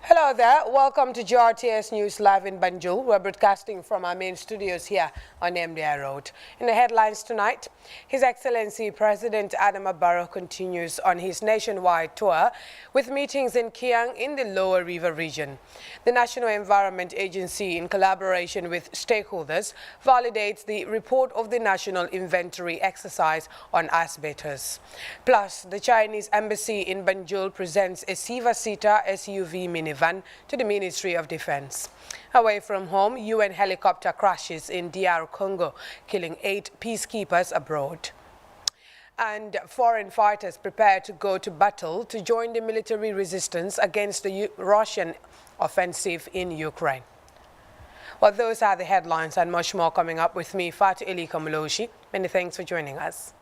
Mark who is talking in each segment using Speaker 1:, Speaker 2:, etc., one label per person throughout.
Speaker 1: Hello there, welcome to GRTS News Live in Banjul. We're broadcasting from our main studios here on MDI Road. In the headlines tonight, His Excellency President Adama Barrow continues on his nationwide tour with meetings in Kiang in the Lower River region. The National Environment Agency, in collaboration with stakeholders, validates the report of the National Inventory exercise on asbestos. Plus, the Chinese Embassy in Banjul presents a Siva-Sita SUV minivan to the Ministry of Defense. Away from home, UN helicopter crashes in DR Congo, killing 8 peacekeepers abroad. And foreign fighters prepare to go to battle to join the military resistance against the Russian offensive in Ukraine. Well, those are the headlines and much more coming up with me, Fatu Elika Muloshi. Many thanks for joining us.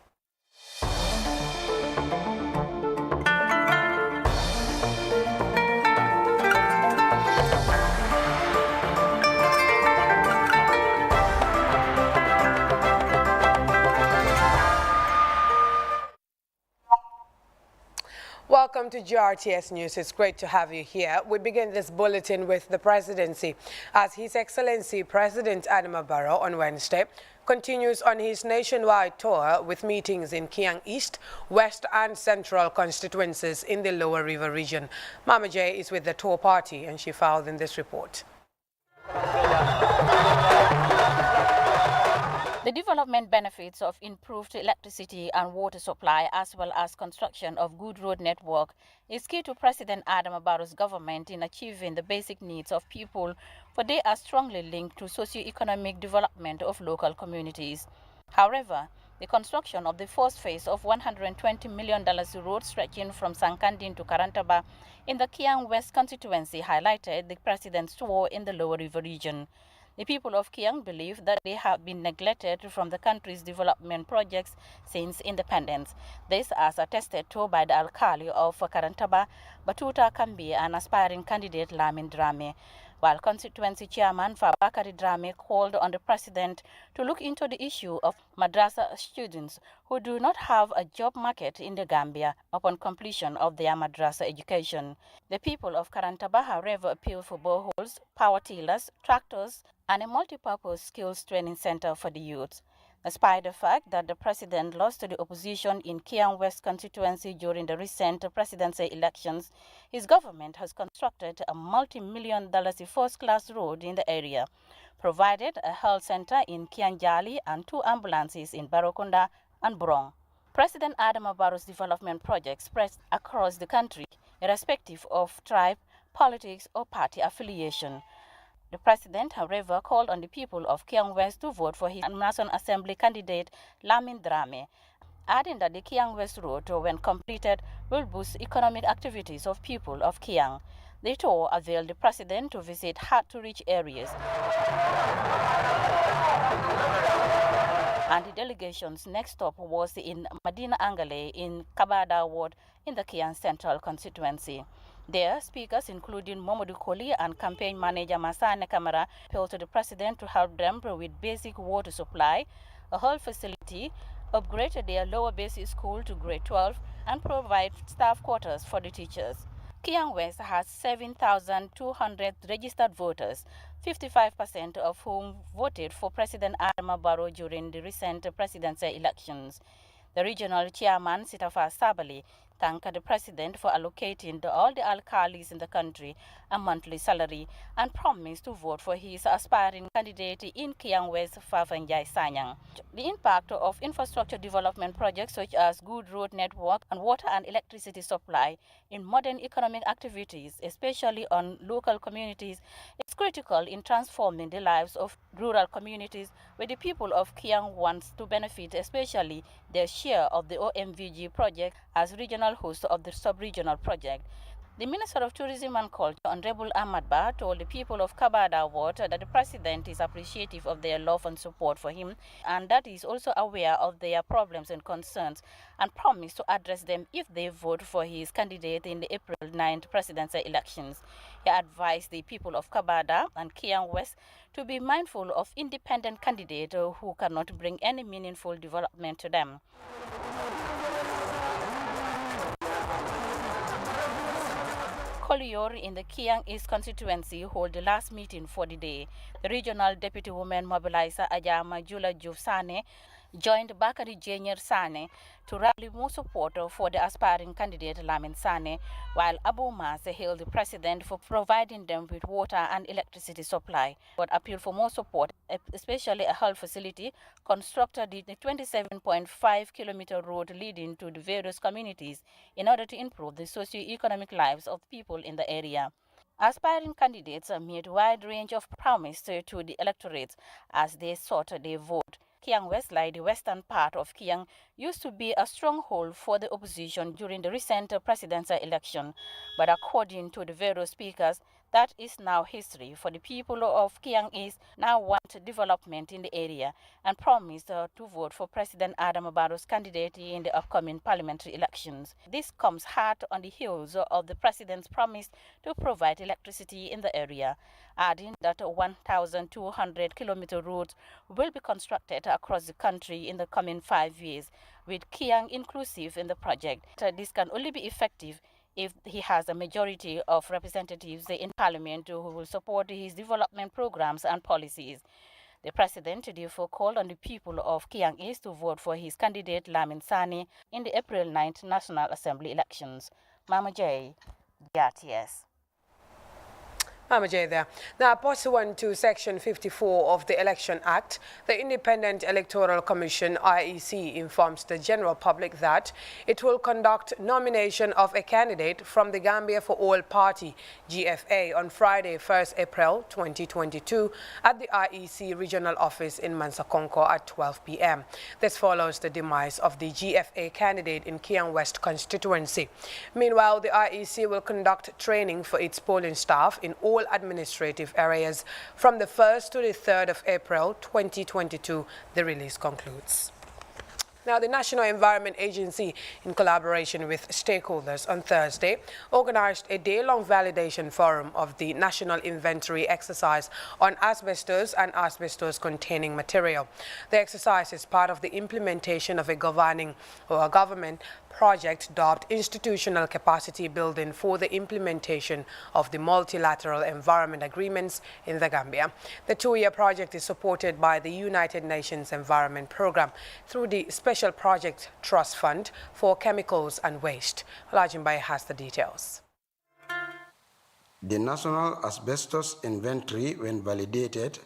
Speaker 1: Welcome to GRTS News. It's great to have you here. We begin this bulletin with the presidency, as His Excellency President Adama Barrow on Wednesday continues on his nationwide tour with meetings in Kiang East, West and Central constituencies in the Lower River region. Mama J is with the tour party and she filed in this report.
Speaker 2: The development benefits of improved electricity and water supply, as well as construction of good road network, is key to President Adama Barrow's government in achieving the basic needs of people, for they are strongly linked to socio-economic development of local communities. However, the construction of the first phase of $120 million road stretching from Sankandin to Karantaba in the Kiang West constituency highlighted the President's tour in the Lower River region. The people of Kiang believe that they have been neglected from the country's development projects since independence. This as attested to by the Alkali of Karantaba, Batuta Kambi, and aspiring candidate Lamin Drame, while constituency chairman Fabakari Drame called on the president to look into the issue of madrasa students who do not have a job market in the Gambia upon completion of their madrasa education. The people of Karantaba, however, appeal for boreholes, power tillers, tractors, and a multi-purpose skills training center for the youth. Despite the fact that the president lost to the opposition in Kiang West constituency during the recent presidency elections, his government has constructed a multi-million-dollar first-class road in the area, provided a health center in Kianjali and 2 ambulances in Barokunda and Brong. President Adama Barrow's development projects spread across the country, irrespective of tribe, politics, or party affiliation. The president, however, called on the people of Kiang West to vote for his National Assembly candidate Lamin Drame, adding that the Kiang West Road, when completed, will boost economic activities of people of Kiang. The tour availed the president to visit hard-to-reach areas, and the delegation's next stop was in Madina Angale in Kabada Ward in the Kiang Central constituency. There, speakers including Momodu Koli and campaign manager Masane Kamara appealed to the president to help them with basic water supply, a health facility, upgrade their lower basic school to grade 12, and provide staff quarters for the teachers. Kiang West has 7,200 registered voters, 55% of whom voted for President Adama Barrow during the recent presidential elections. The regional chairman, Sitafa Sabali, thanked the president for allocating all the alkalis in the country a monthly salary and promised to vote for his aspiring candidate in Kiang West, Fafanjai Sanyang. The impact of infrastructure development projects such as good road network and water and electricity supply in modern economic activities, especially on local communities, is critical in transforming the lives of rural communities, where the people of Kiang wants to benefit, especially their share of the OMVG project as regional host of the sub-regional project. The Minister of Tourism and Culture, Honorable Ahmad Bah, told the people of Kabada Ward that the president is appreciative of their love and support for him, and that he is also aware of their problems and concerns, and promised to address them if they vote for his candidate in the April 9th presidential elections. He advised the people of Kabada and Kiang West to be mindful of independent candidates who cannot bring any meaningful development to them. Kolior in the Kiang East constituency hold the last meeting for the day. The regional deputy woman mobilizer Ajama Jula Jufsane joined Bakari Junior Sane to rally more support for the aspiring candidate Lamin Sane, while Abu Mas hailed the president for providing them with water and electricity supply, but appealed for more support, especially a health facility constructed in the 27.5-kilometer road leading to the various communities in order to improve the socio-economic lives of people in the area. Aspiring candidates made a wide range of promises to the electorate as they sought their vote. Kiang West, like the western part of Kiang, used to be a stronghold for the opposition during the recent presidential election. But according to the various speakers, that is now history, for the people of Kiang East now want development in the area and promised to vote for President Adam Barrow's candidacy in the upcoming parliamentary elections. This comes hard on the heels of the president's promise to provide electricity in the area, adding that 1,200-kilometer roads will be constructed across the country in the coming 5 years, with Kiang inclusive in the project. This can only be effective if he has a majority of representatives in parliament who will support his development programs and policies. The president therefore called on the people of Kiang East to vote for his candidate Lamin Sani in the April 9th National Assembly elections. Mama J, RTS.
Speaker 1: Mama J there. Now, pursuant to Section 54 of the Election Act, the Independent Electoral Commission, IEC, informs the general public that it will conduct nomination of a candidate from the Gambia for All Party, GFA, on Friday, 1st April 2022 at the IEC Regional Office in Mansakonko at 12 p.m. This follows the demise of the GFA candidate in Kiang West constituency. Meanwhile, the IEC will conduct training for its polling staff in all administrative areas from the 1st to the 3rd of April 2022, the release concludes. Now, the National Environment Agency, in collaboration with stakeholders on Thursday, organized a day-long validation forum of the National Inventory exercise on asbestos and asbestos-containing material. The exercise is part of the implementation of a government project dubbed Institutional Capacity Building for the implementation of the multilateral environment agreements in the Gambia. The two-year project is supported by the United Nations Environment Program through the Special Project Trust Fund for Chemicals and Waste. Olajimbai has the details.
Speaker 3: The National Asbestos Inventory, when validated,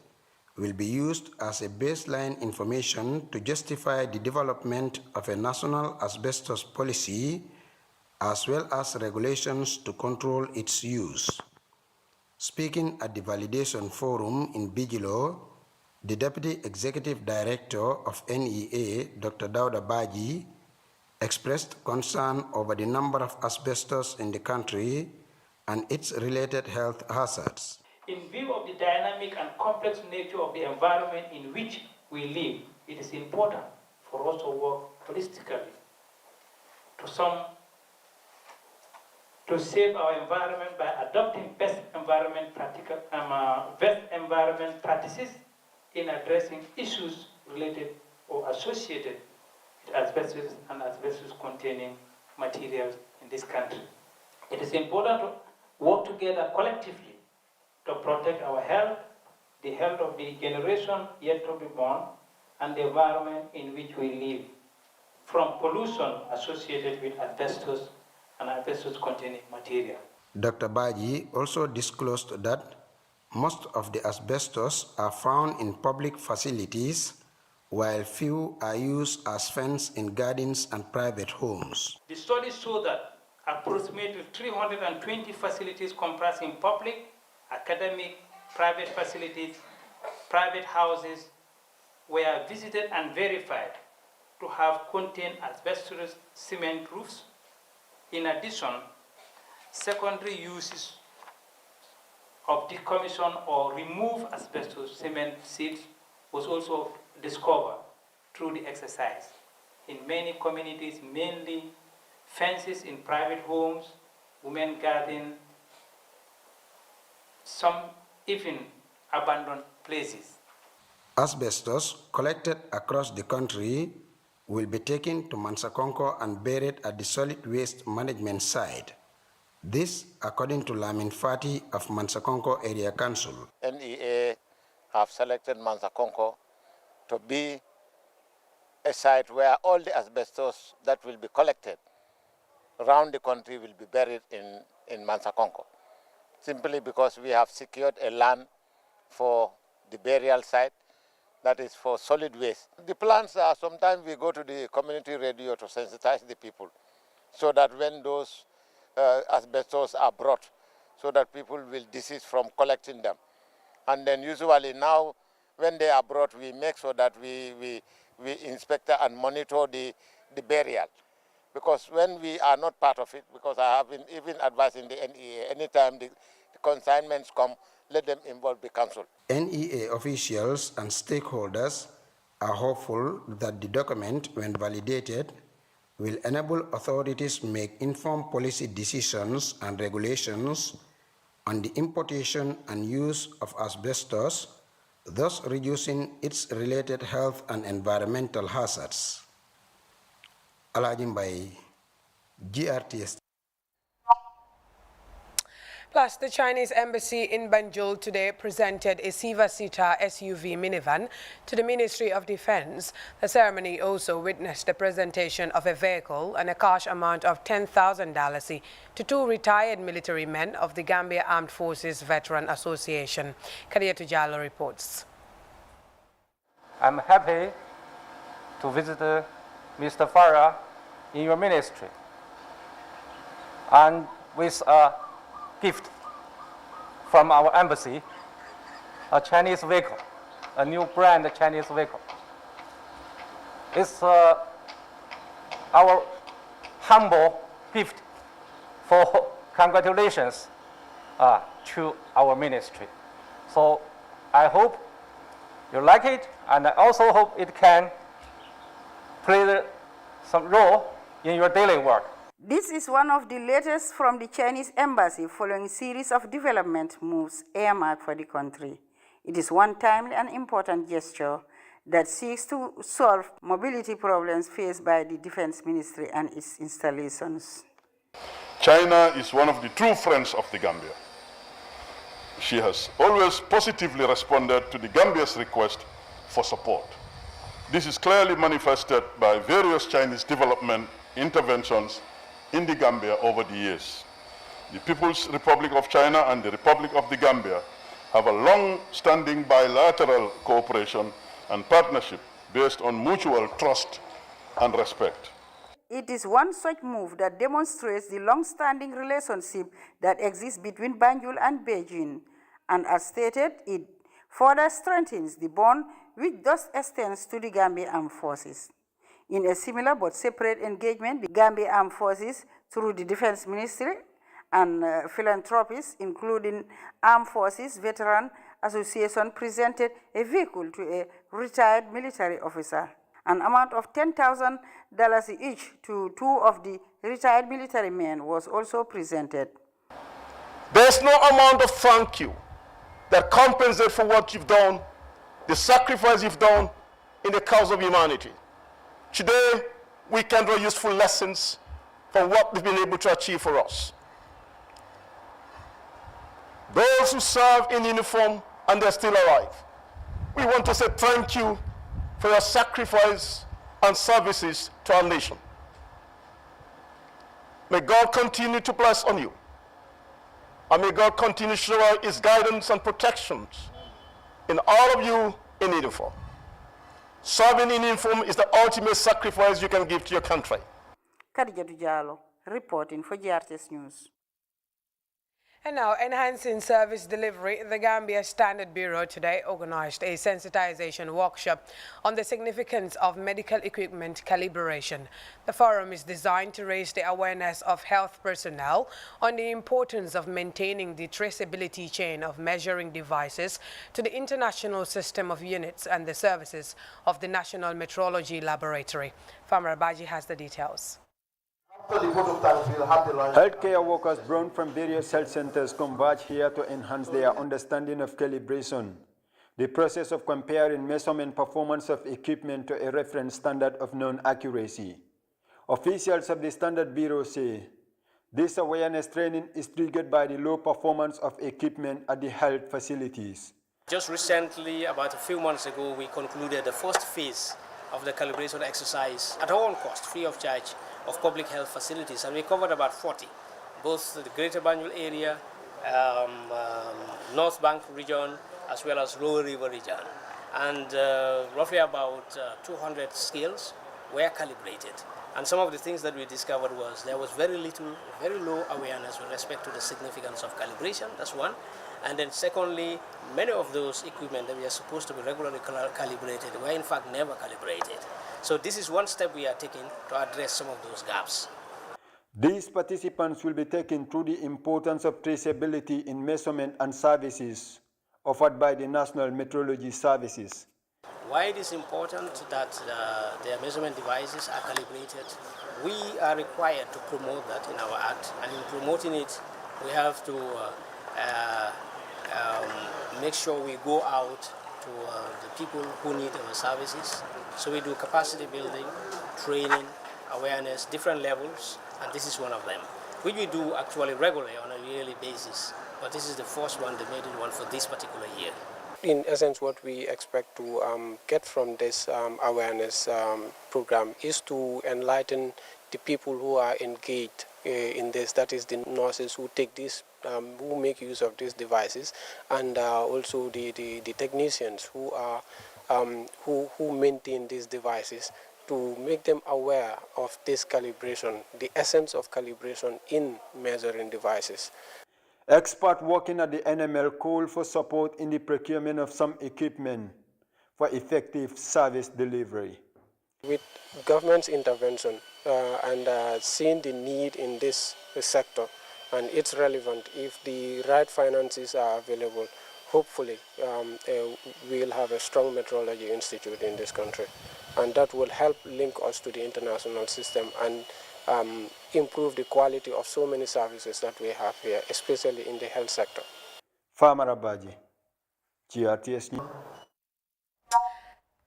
Speaker 3: will be used as a baseline information to justify the development of a national asbestos policy as well as regulations to control its use. Speaking at the validation forum in Bijilo, the Deputy Executive Director of NEA, Dr. Dauda Baji, expressed concern over the number of asbestos in the country and its related health hazards.
Speaker 4: In view of the dynamic and complex nature of the environment in which we live, it is important for us to work holistically to save our environment by adopting best environment practices in addressing issues related or associated with asbestos and asbestos-containing materials in this country. It is important to work together collectively to protect our health, the health of the generation yet to be born, and the environment in which we live, from pollution associated with asbestos and asbestos-containing material.
Speaker 3: Dr. Baji also disclosed that most of the asbestos are found in public facilities, while few are used as fence in gardens and private homes.
Speaker 4: The studies show that approximately 320 facilities comprising public, academic, private facilities, private houses were visited and verified to have contained asbestos cement roofs. In addition, secondary uses of decommission or remove asbestos cement seeds was also discovered through the exercise. In many communities, mainly fences in private homes, women gardens, some even abandoned places.
Speaker 3: Asbestos collected across the country will be taken to Mansakonko and buried at the solid waste management site, This, according to Lamin Fati of Mansakonko Area Council.
Speaker 5: NEA have selected Mansakonko to be a site where all the asbestos that will be collected around the country will be buried in Mansakonko, simply because we have secured a land for the burial site that is for solid waste. The plans are sometimes we go to the community radio to sensitize the people so that when those asbestos are brought, so that people will desist from collecting them. And then usually now when they are brought, we make sure that we inspect and monitor the burial. Because when we are not part of it, because I have been even advising the NEA, anytime the consignments come, let them involve the council.
Speaker 3: NEA officials and stakeholders are hopeful that the document, when validated, will enable authorities to make informed policy decisions and regulations on the importation and use of asbestos, thus reducing its related health and environmental hazards. Alajimbai, GRTS.
Speaker 1: Plus, the Chinese embassy in Banjul today presented a seven-seater SUV minivan to the Ministry of Defense. The ceremony also witnessed the presentation of a vehicle and a cash amount of $10,000 to two retired military men of the Gambia Armed Forces Veteran Association. Kadiyatu Jallo reports.
Speaker 6: I'm happy to visit Mr. Farah in your ministry, and with a gift from our embassy, a Chinese vehicle, a new brand Chinese vehicle. It's our humble gift for congratulations to our ministry. So I hope you like it, and I also hope it can play some role in your daily work.
Speaker 7: This is one of the latest from the Chinese embassy following a series of development moves earmarked for the country. It is one timely and important gesture that seeks to solve mobility problems faced by the Defense Ministry and its installations.
Speaker 8: China is one of the true friends of the Gambia. She has always positively responded to the Gambia's request for support. This is clearly manifested by various Chinese development interventions in the Gambia over the years. The People's Republic of China and the Republic of the Gambia have a long-standing bilateral cooperation and partnership based on mutual trust and respect.
Speaker 7: It is one such move that demonstrates the long-standing relationship that exists between Banjul and Beijing, and as stated, it further strengthens the bond which thus extends to the Gambia Armed Forces. In a similar but separate engagement, the Gambia Armed Forces, through the Defense Ministry and philanthropists, including Armed Forces Veteran Association, presented a vehicle to a retired military officer. An amount of $10,000 each to two of the retired military men was also presented.
Speaker 9: There's no amount of thank you that compensates for what you've done, the sacrifice you've done in the cause of humanity. Today, we can draw useful lessons from what we've been able to achieve for us. Those who serve in uniform and they're still alive, we want to say thank you for your sacrifice and services to our nation. May God continue to bless on you, and may God continue to show out his guidance and protections in all of you in uniform. Serving in uniform is the ultimate sacrifice you can give to your country.
Speaker 7: Kadijatu Jallo, reporting for GRTS News.
Speaker 1: And now, enhancing service delivery, the Gambia Standard Bureau today organized a sensitization workshop on the significance of medical equipment calibration. The forum is designed to raise the awareness of health personnel on the importance of maintaining the traceability chain of measuring devices to the international system of units and the services of the National Metrology Laboratory. Farmer Baji has the details.
Speaker 10: Healthcare workers drawn from various health centers converge here to enhance their understanding of calibration, the process of comparing measurement performance of equipment to a reference standard of known accuracy. Officials of the Standard Bureau say This awareness training is triggered by the low performance of equipment at the health facilities.
Speaker 11: Just recently, about a few months ago, we concluded the first phase of the calibration exercise at our own cost, free of charge, of public health facilities, and we covered about 40, both the Greater Banjul area, North Bank region, as well as Lower River region. And roughly about 200 scales were calibrated. And some of the things that we discovered was there was very low awareness with respect to the significance of calibration, that's one. And then secondly, many of those equipment that we are supposed to be regularly calibrated were in fact never calibrated. So this is one step we are taking to address some of those gaps.
Speaker 10: These participants will be taken through the importance of traceability in measurement and services offered by the National Meteorology Services.
Speaker 11: Why it is important that their measurement devices are calibrated, we are required to promote that in our act, and in promoting it, we have to make sure we go out to the people who need our services. So we do capacity building, training, awareness, different levels, and this is one of them, which we do actually regularly on a yearly basis. But this is the first one, the maiden one for this particular year. In essence, what we expect to get from this awareness program is to enlighten the people who are engaged in this, that is the nurses who take this, who make use of these devices, and also the technicians who are who maintain these devices, to make them aware of this calibration, the essence of calibration in measuring devices.
Speaker 10: Experts working at the NML call for support in the procurement of some equipment for effective service delivery.
Speaker 11: With government's intervention and seeing the need in this sector, and it's relevant, if the right finances are available, hopefully we'll have a strong meteorology institute in this country, and that will help link us to the international system and improve the quality of so many services that we have here, especially in the health sector.
Speaker 10: Farmer Abaji, GRTS News.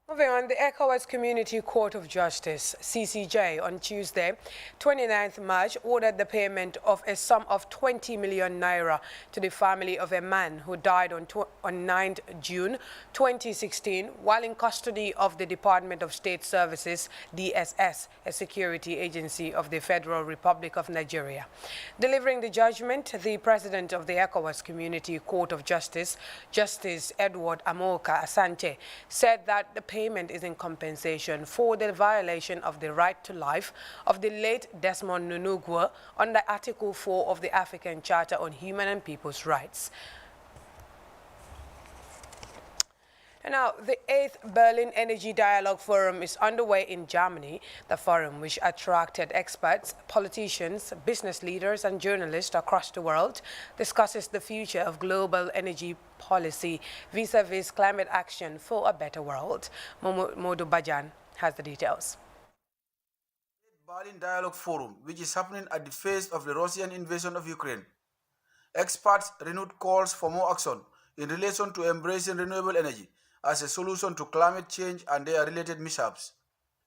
Speaker 1: Moving on, the ECOWAS Community Court of Justice, CCJ, on Tuesday, 29th March, ordered the payment of a sum of 20 million naira to the family of a man who died on 9th June 2016 while in custody of the Department of State Services, DSS, a security agency of the Federal Republic of Nigeria. Delivering the judgment, the president of the ECOWAS Community Court of Justice, Justice Edward Amoka Asante, said that the payment is in compensation for the violation of the right to life of the late Desmond Nunugwa under Article 4 of the African Charter on Human and People's Rights. And now, the 8th Berlin Energy Dialogue Forum is underway in Germany. The forum, which attracted experts, politicians, business leaders and journalists across the world, discusses the future of global energy policy vis-a-vis climate action for a better world. Modu Bajan has the details.
Speaker 12: The Berlin Dialogue Forum, which is happening at the face of the Russian invasion of Ukraine. Experts renewed calls for more action in relation to embracing renewable energy as a solution to climate change and their related mishaps.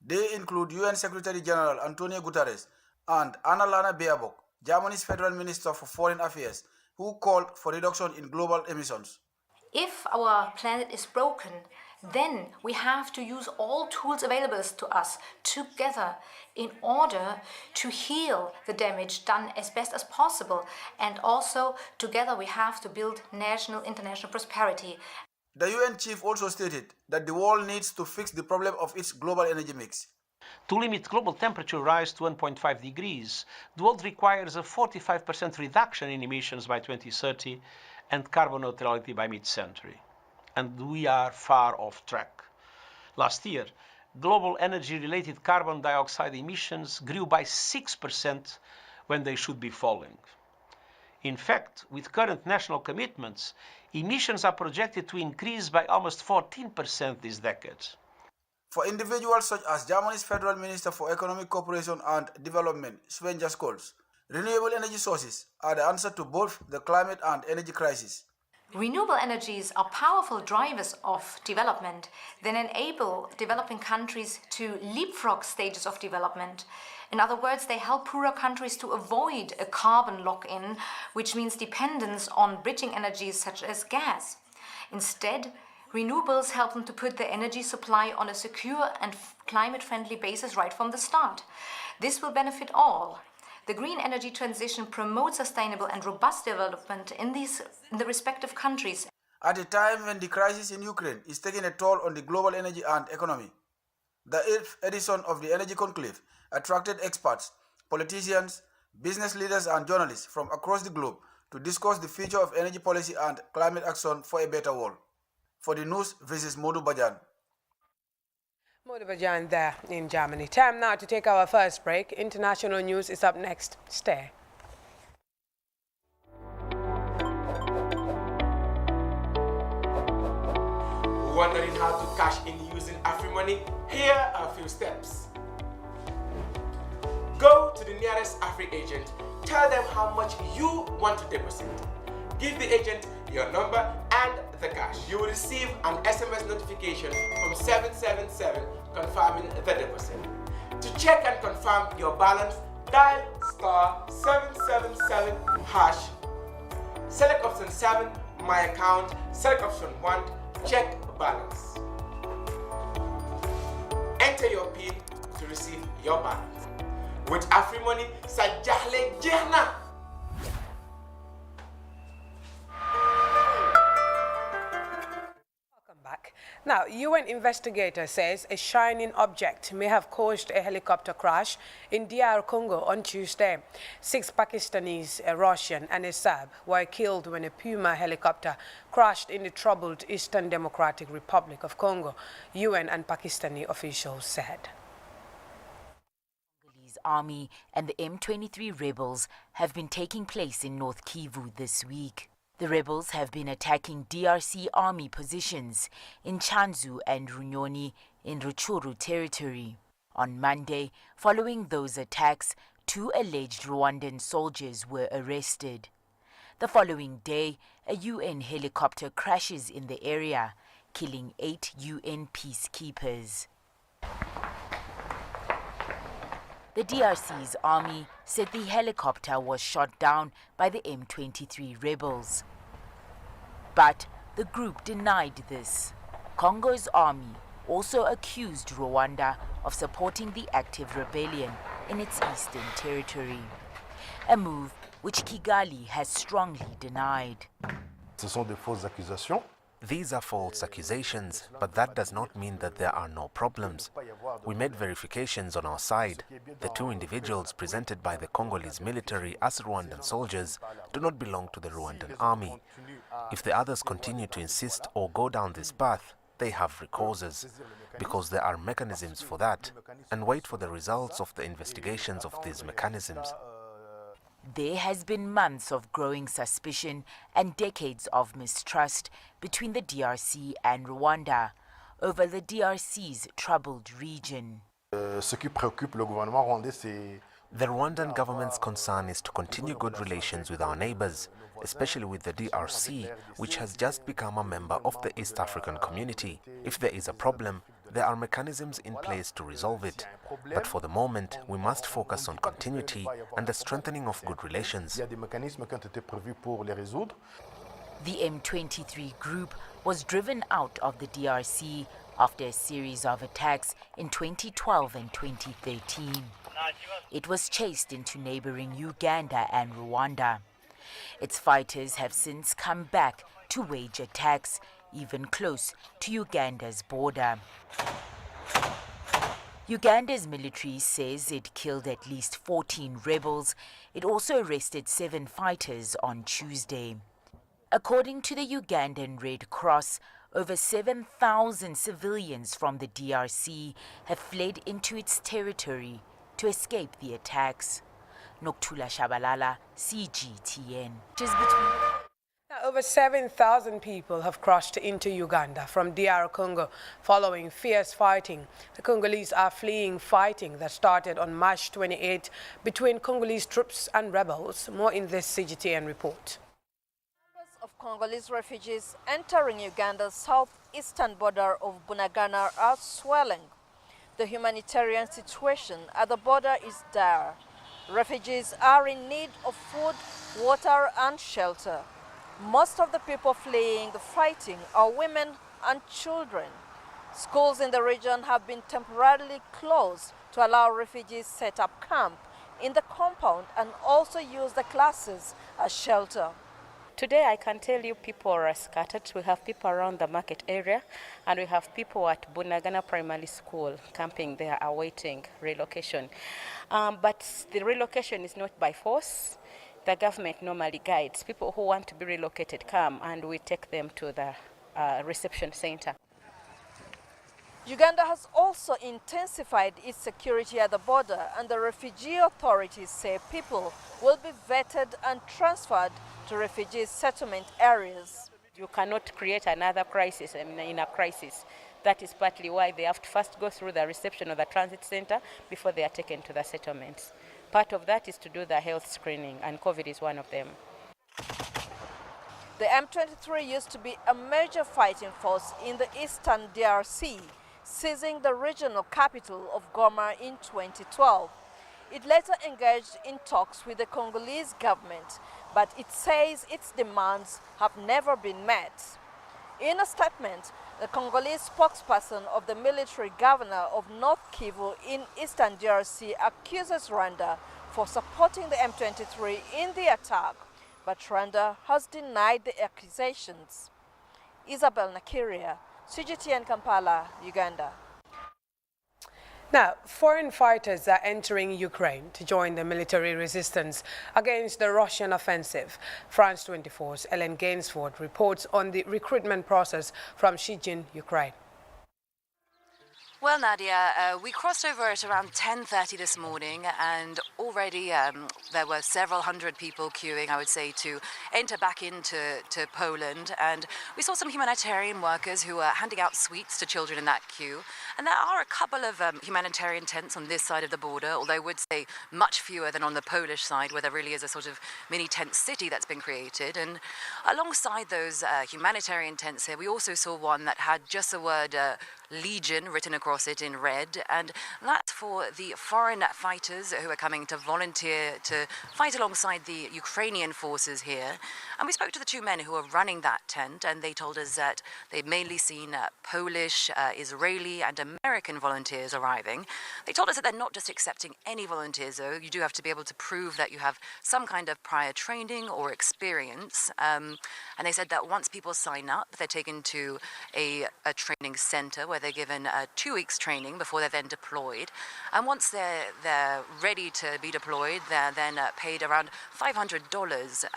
Speaker 12: They include UN Secretary General Antonio Guterres and Annalena Baerbock, Germany's Federal Minister for Foreign Affairs, who called for reduction in global emissions.
Speaker 13: If our planet is broken, then we have to use all tools available to us together in order to heal the damage done as best as possible. And also, together we have to build national, international prosperity.
Speaker 12: The UN chief also stated that the world needs to fix the problem of its global energy mix.
Speaker 14: To limit global temperature rise to 1.5 degrees, the world requires a 45% reduction in emissions by 2030 and carbon neutrality by mid-century. And we are far off track. Last year, global energy-related carbon dioxide emissions grew by 6% when they should be falling. In fact, with current national commitments, emissions are projected to increase by almost 14% this decade.
Speaker 12: For individuals such as Germany's Federal Minister for Economic Cooperation and Development, Sven Jaskol, renewable energy sources are the answer to both the climate and energy crisis.
Speaker 13: Renewable energies are powerful drivers of development that enable developing countries to leapfrog stages of development. In other words, they help poorer countries to avoid a carbon lock-in, which means dependence on bridging energies such as gas. Instead, renewables help them to put their energy supply on a secure and climate-friendly basis right from the start. This will benefit all. The green energy transition promotes sustainable and robust development in the respective countries.
Speaker 12: At a time when the crisis in Ukraine is taking a toll on the global energy and economy, the 8th edition of the Energy Conclave attracted experts, politicians, business leaders and journalists from across the globe to discuss the future of energy policy and climate action for a better world. For the news, visit Modu Bajan.
Speaker 1: Modu Bajan there in Germany. Time now to take our first break. International news is up next. Stay.
Speaker 15: Wondering how to cash in using AfriMoney? Here are a few steps. Go to the nearest Afri agent. Tell them how much you want to deposit. Give the agent your number and the cash. You will receive an SMS notification from 777 confirming the deposit. To check and confirm your balance, dial *777#. Select option 7, My Account. Select option 1, Check Balance. Enter your PIN to receive your balance. With AfriMoney, Sajahle Jehna.
Speaker 1: Welcome back. Now, UN investigator says a shining object may have caused a helicopter crash in DR Congo on Tuesday. 6 Pakistanis, a Russian and a Serb were killed when a Puma helicopter crashed in the troubled Eastern Democratic Republic of Congo, UN and Pakistani officials said.
Speaker 16: Congolese army and the M23 rebels have been taking place in North Kivu this week. The rebels have been attacking DRC army positions in Chanzu and Runyoni in Rutshuru territory. On Monday, following those attacks, 2 alleged Rwandan soldiers were arrested. The following day, a UN helicopter crashes in the area, killing 8 UN peacekeepers. The DRC's army said the helicopter was shot down by the M23 rebels. But the group denied this. Congo's army also accused Rwanda of supporting the active rebellion in its eastern territory, a move which Kigali has strongly denied.
Speaker 17: Ce sont de fausses accusations. These are false accusations, but that does not mean that there are no problems. We made verifications on our side. The 2 individuals presented by the Congolese military as Rwandan soldiers do not belong to the Rwandan army. If the others continue to insist or go down this path, they have recourses, because there are mechanisms for that, and wait for the results of the investigations of these mechanisms.
Speaker 16: There has been months of growing suspicion and decades of mistrust between the DRC and Rwanda over the DRC's troubled region.
Speaker 17: Ce qui préoccupe le gouvernement rwandais, c'est the Rwandan government's concern is to continue good relations with our neighbors, especially with the DRC, which has just become a member of the East African community. If there is a problem, there are mechanisms in place to resolve it. But for the moment, we must focus on continuity and the strengthening of good relations.
Speaker 16: The M23 group was driven out of the DRC after a series of attacks in 2012 and 2013. It was chased into neighboring Uganda and Rwanda. Its fighters have since come back to wage attacks, even close to Uganda's border. Uganda's military says it killed at least 14 rebels. It also arrested 7 fighters on Tuesday. According to the Ugandan Red Cross, over 7,000 civilians from the DRC have fled into its territory to escape the attacks. Noktula Shabalala, CGTN.
Speaker 1: Now, over 7,000 people have crossed into Uganda from DR Congo following fierce fighting. The Congolese are fleeing fighting that started on March 28 between Congolese troops and rebels. More in this CGTN report.
Speaker 18: Numbers of Congolese refugees entering Uganda's southeastern border of Bunagana are swelling. The humanitarian situation at the border is dire. Refugees are in need of food, water and shelter. Most of the people fleeing the fighting are women and children. Schools in the region have been temporarily closed to allow refugees set up camp in the compound and also use the classes as shelter.
Speaker 19: Today I can tell you people are scattered. We have people around the market area and we have people at Bunagana Primary School camping there awaiting relocation. But the relocation is not by force. The government normally guides. People who want to be relocated come and we take them to the reception center.
Speaker 18: Uganda has also intensified its security at the border, and the refugee authorities say people will be vetted and transferred to refugee settlement areas.
Speaker 19: You cannot create another crisis in a crisis. That is partly why they have to first go through the reception of the transit center before they are taken to the settlements. Part of that is to do the health screening, and COVID is one of them.
Speaker 18: The M23 used to be a major fighting force in the eastern DRC, seizing the regional capital of Goma in 2012. It later engaged in talks with the Congolese government, but it says its demands have never been met. In a statement, the Congolese spokesperson of the military governor of North Kivu in eastern DRC accuses Rwanda for supporting the M23 in the attack, but Rwanda has denied the accusations. Isabel Nakiria, CGTN Kampala, Uganda.
Speaker 1: Now, foreign fighters are entering Ukraine to join the military resistance against the Russian offensive. France 24's Ellen Gainsford reports on the recruitment process from Shijin, Ukraine.
Speaker 20: Well, Nadia, we crossed over at around 10:30 this morning, and already there were several hundred people queuing, I would say, to enter back into Poland. And we saw some humanitarian workers who were handing out sweets to children in that queue. And there are a couple of humanitarian tents on this side of the border, although I would say much fewer than on the Polish side, where there really is a sort of mini tent city that's been created. And alongside those humanitarian tents here, we also saw one that had just the word Legion written across it in red, and that's for the foreign fighters who are coming to volunteer to fight alongside the Ukrainian forces here. And we spoke to the two men who are running that tent, and they told us that they've mainly seen Polish, Israeli and American volunteers arriving. They told us that they're not just accepting any volunteers, though. You do have to be able to prove that you have some kind of prior training or experience. And they said that once people sign up, they're taken to a training center where they're given 2 weeks training before they're then deployed. And once they're ready to be deployed, they're then paid around $500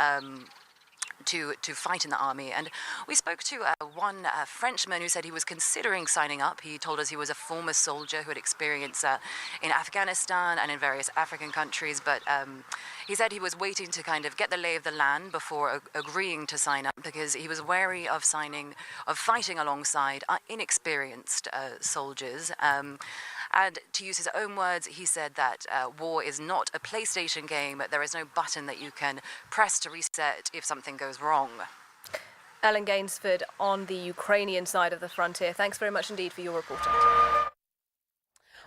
Speaker 20: to fight in the army. And we spoke to one Frenchman who said he was considering signing up. He told us he was a former soldier who had experience in Afghanistan and in various African countries, but he said he was waiting to kind of get the lay of the land before agreeing to sign up, because he was wary of fighting alongside inexperienced soldiers. And to use his own words, he said that war is not a PlayStation game. There is no button that you can press to reset if something goes wrong.
Speaker 21: Ellen Gainsford on the Ukrainian side of the frontier. Thanks very much indeed for your reporting.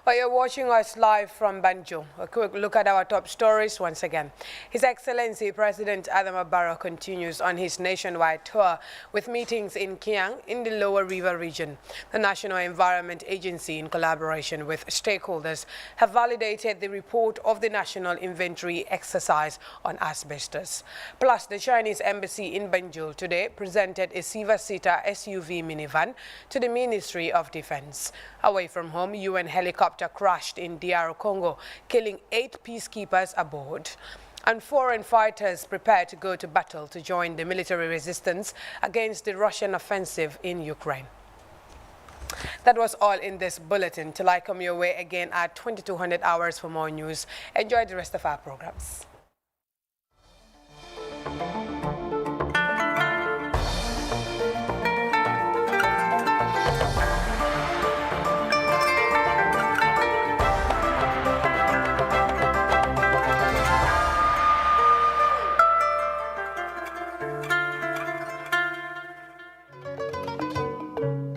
Speaker 1: Well, you're watching us live from Banjul. A quick look at our top stories once again. His Excellency President Adama Barrow continues on his nationwide tour with meetings in Kiang in the Lower River region. The National Environment Agency, in collaboration with stakeholders, have validated the report of the National Inventory exercise on asbestos. Plus, the Chinese Embassy in Banjul today presented a seven-seater SUV minivan to the Ministry of Defense. Away from home, UN helicopter crashed in DR Congo, killing 8 peacekeepers aboard. And foreign fighters prepare to go to battle to join the military resistance against the Russian offensive in Ukraine. That was all in this bulletin. Till I come your way again at 2200 hours for more news. Enjoy the rest of our programs.